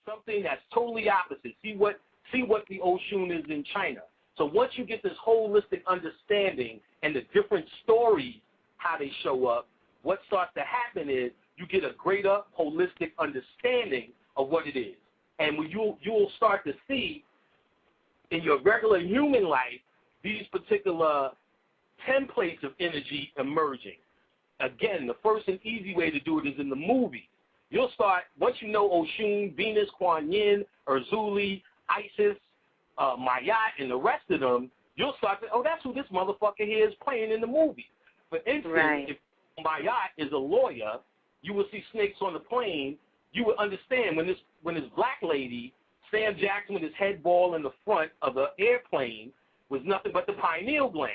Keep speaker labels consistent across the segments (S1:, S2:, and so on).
S1: something that's totally opposite. See what the Oshun is in China. So once you get this holistic understanding and the different stories, how they show up, what starts to happen is you get a greater holistic understanding of what it is. And when you'll start to see in your regular human life these particular templates of energy emerging. Again, the first and easy way to do it is in the movie. You'll start, once you know Oshun, Venus, Kuan Yin, Urzuli, Isis, Mayat, and the rest of them, you'll start to, oh, that's who this motherfucker here is playing in the movie. For instance, if Mayat is a lawyer, you will see snakes on the plane. You would understand when this black lady, Sam Jackson, with his head ball in the front of the airplane, was nothing but the pineal gland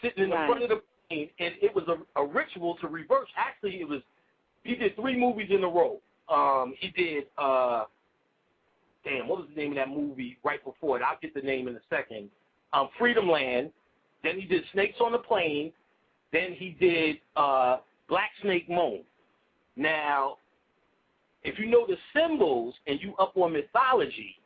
S1: sitting in the front of the plane, and it was a ritual to reverse. Actually, he did 3 movies in a row. He did, what was the name of that movie right before it? I'll get the name in a second. Freedom Land. Then he did Snakes on the Plane. Then he did Black Snake Moan. Now, if you know the symbols and you up on mythology,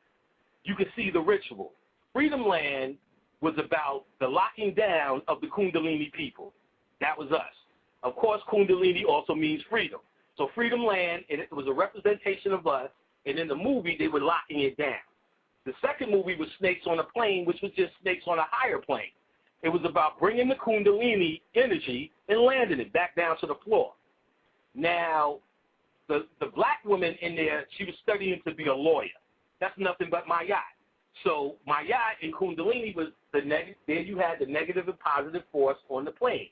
S1: you can see the ritual. Freedom Land was about the locking down of the Kundalini people. That was us. Of course, Kundalini also means freedom. So Freedom Land, it was a representation of us, and in the movie, they were locking it down. The second movie was Snakes on a Plane, which was just snakes on a higher plane. It was about bringing the Kundalini energy and landing it back down to the floor. Now, the black woman in there, she was studying to be a lawyer. That's nothing but Mayat. So Mayat and Kundalini was there you had the negative and positive force on the plane.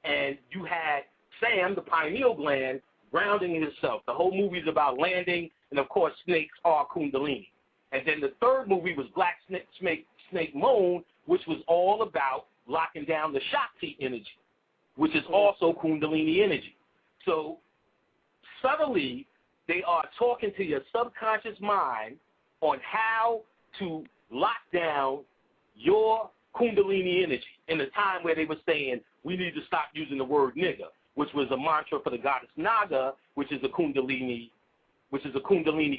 S1: And you had Sam, the pineal gland, grounding himself. The whole movie is about landing, and of course, snakes are Kundalini. And then the third movie was Black Snake Moan, which was all about locking down the Shakti energy, which is also Kundalini energy. So subtly, they are talking to your subconscious mind on how to lock down your Kundalini energy in a time where they were saying, we need to stop using the word nigger, which was a mantra for the goddess Naga, which is a Kundalini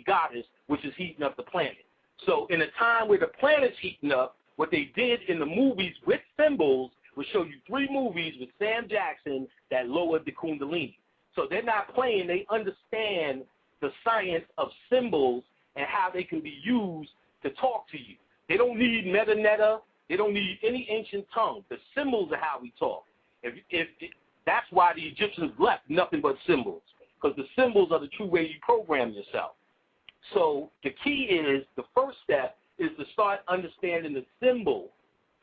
S1: goddess, which is heating up the planet. So in a time where the planet's heating up, what they did in the movies with symbols was show you 3 movies with Sam Jackson that lowered the Kundalini. So they're not playing, they understand the science of symbols and how they can be used to talk to you. They don't need meta-netta. They don't need any ancient tongue. The symbols are how we talk. That's why the Egyptians left nothing but symbols, because the symbols are the true way you program yourself. So the key is, the first step is to start understanding the symbol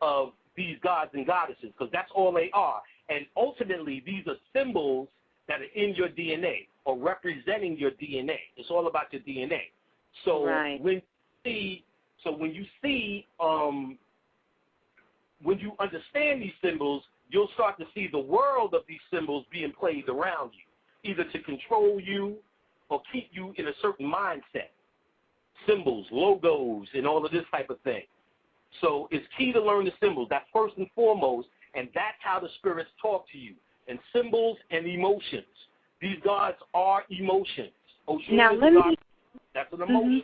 S1: of these gods and goddesses, because that's all they are. And ultimately, these are symbols that are in your DNA or representing your DNA. It's all about your DNA. So when you understand these symbols, you'll start to see the world of these symbols being played around you, either to control you or keep you in a certain mindset. Symbols, logos, and all of this type of thing. So it's key to learn the symbols. That's first and foremost, and that's how the spirits talk to you. And symbols and emotions. These gods are emotions.
S2: Now, let me...
S1: That's an emotion.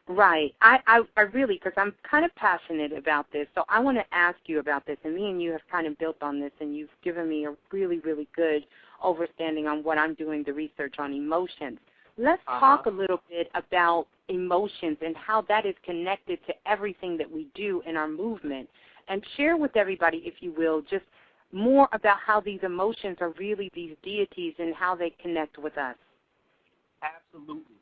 S2: Right. I really, because I'm kind of passionate about this, so I want to ask you about this. And me and you have kind of built on this, and you've given me a really, really good overstanding on what I'm doing, the research on emotions. Let's talk a little bit about emotions and how that is connected to everything that we do in our movement. And share with everybody, if you will, just more about how these emotions are really these deities and how they connect with us.
S1: Absolutely.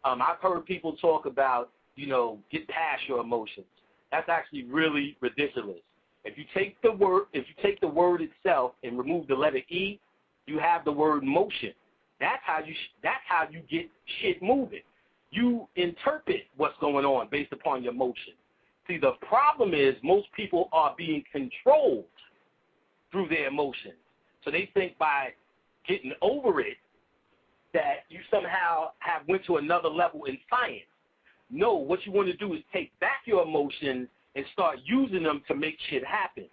S1: I've heard people talk about, get past your emotions. That's actually really ridiculous. If you take the word itself and remove the letter E, you have the word motion. That's how you get shit moving. You interpret what's going on based upon your emotion. See, the problem is most people are being controlled through their emotions. So they think by getting over it that you somehow have went to another level in science. No, what you want to do is take back your emotions and start using them to make shit happen.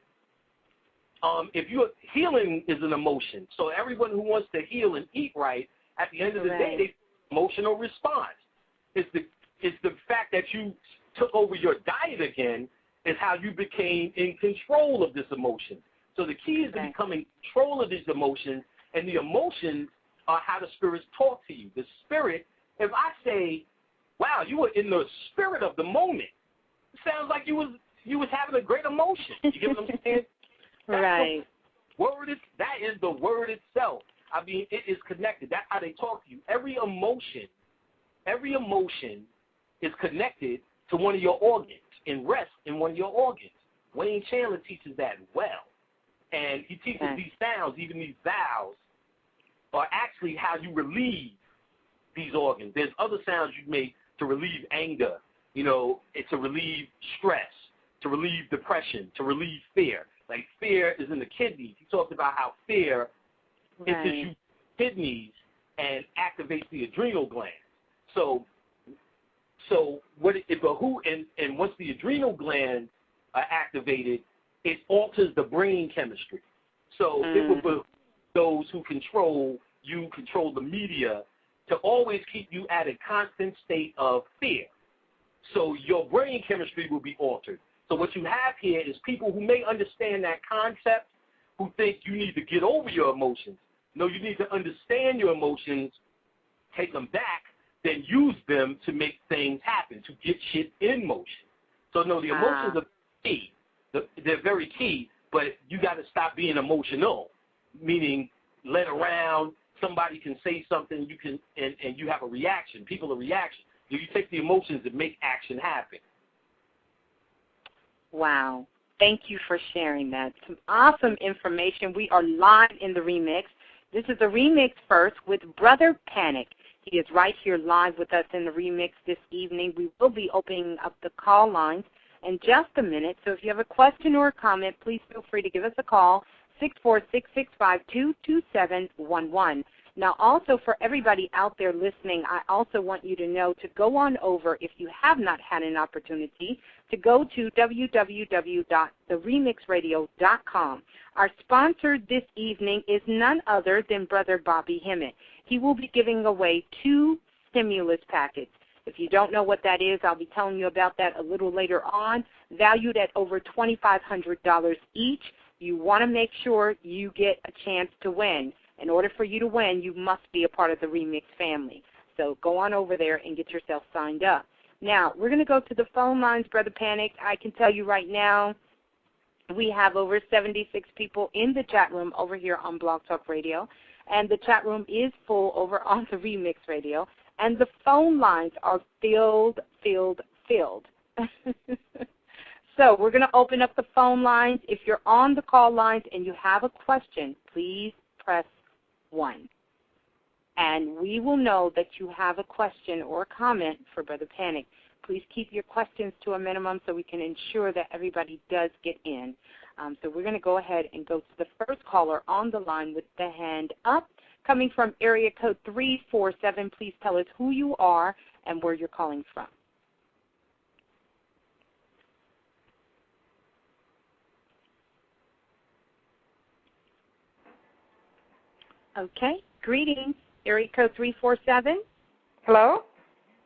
S1: Healing is an emotion. So everyone who wants to heal and eat right, at the end of the day, they emotional response. It's the fact that you took over your diet again is how you became in control of this emotion. So the key is to becoming in control of these emotions, and the emotions are how the spirits talk to you. The spirit, if I say, wow, you were in the spirit of the moment, it sounds like you was having a great emotion. You get what I'm saying?
S2: Right.
S1: That is the word itself. I mean, it is connected. That's how they talk to you. Every emotion is connected to one of your organs and rests in one of your organs. Wayne Chandler teaches that well. And he teaches these sounds, even these vowels, are actually how you relieve these organs. There's other sounds you make to relieve anger, to relieve stress, to relieve depression, to relieve fear. Like fear is in the kidneys. He talked about how fear enters your kidneys and activates the adrenal glands. So what it behooves, and once the adrenal glands are activated, it alters the brain chemistry. So it would behoove those who control the media, to always keep you at a constant state of fear. So your brain chemistry will be altered. So what you have here is people who may understand that concept, who think you need to get over your emotions. No, you need to understand your emotions, take them back, then use them to make things happen, to get shit in motion. So no, the emotions are key. They're very key, but you got to stop being emotional, meaning let around. Somebody can say something, and you have a reaction. People are reaction. You take the emotions and make action happen.
S2: Wow. Thank you for sharing that. Some awesome information. We are live in the remix. This is the remix first with Brother Panic. He is right here live with us in the remix this evening. We will be opening up the call lines in just a minute. So if you have a question or a comment, please feel free to give us a call, 646-652-2711. Now, also for everybody out there listening, I also want you to know to go on over, if you have not had an opportunity, to go to www.theremixradio.com. Our sponsor this evening is none other than Brother Bobby Hemmett. He will be giving away 2 stimulus packets. If you don't know what that is, I'll be telling you about that a little later on, valued at over $2,500 each. You want to make sure you get a chance to win. In order for you to win, you must be a part of the Remix family. So go on over there and get yourself signed up. Now, we're going to go to the phone lines, Brother Panic. I can tell you right now, we have over 76 people in the chat room over here on Blog Talk Radio, and the chat room is full over on the Remix Radio, and the phone lines are filled. So we're going to open up the phone lines. If you're on the call lines and you have a question, please press 1. And we will know that you have a question or a comment for Brother Panic. Please keep your questions to a minimum so we can ensure that everybody does get in. So we're going to go ahead and go to the first caller on the line with the hand up. Coming from area code 347, please tell us who you are and where you're calling from. Okay. Greetings. Area code 347.
S3: Hello?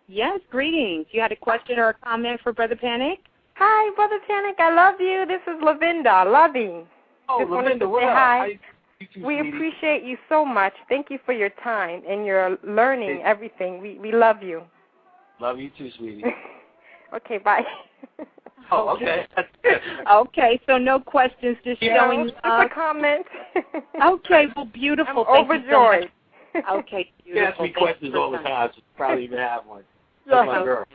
S2: Yes, greetings. You had a question or a comment for Brother Panic?
S3: Hi, Brother Panic. I love you. This is Lavinda. Loving.
S1: Oh,
S3: Just
S1: Lavinda, what
S3: say
S1: up?
S3: hi. We appreciate you so much. Thank you for your time and your learning everything. We love you.
S1: Love you too, sweetie.
S3: Okay, bye.
S1: Oh, okay.
S2: Okay, so no questions, just showing
S3: just a comment.
S2: Okay, well, beautiful.
S3: I'm overjoyed.
S2: So okay, beautiful.
S1: You ask me questions all the time, so you probably even have one.
S3: That's
S1: my girl.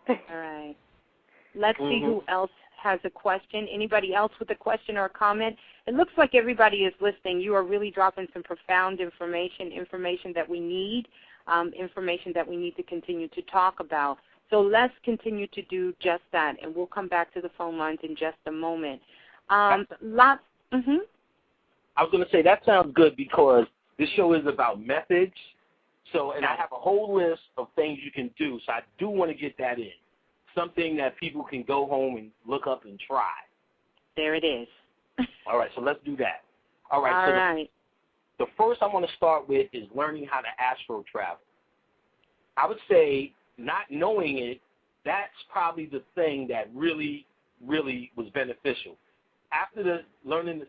S2: All right. Let's see who else has a question. Anybody else with a question or a comment? It looks like everybody is listening. You are really dropping some profound information that we need, information that we need to continue to talk about. So let's continue to do just that, and we'll come back to the phone lines in just a moment.
S1: I was going to say that sounds good because this show is about methods. So, and I have a whole list of things you can do. So I do want to get that in, something that people can go home and look up and try.
S2: There it is.
S1: All right, so let's do that. All right. The first I want to start with is learning how to astral travel. I would say not knowing it, that's probably the thing that really, really was beneficial. After learning the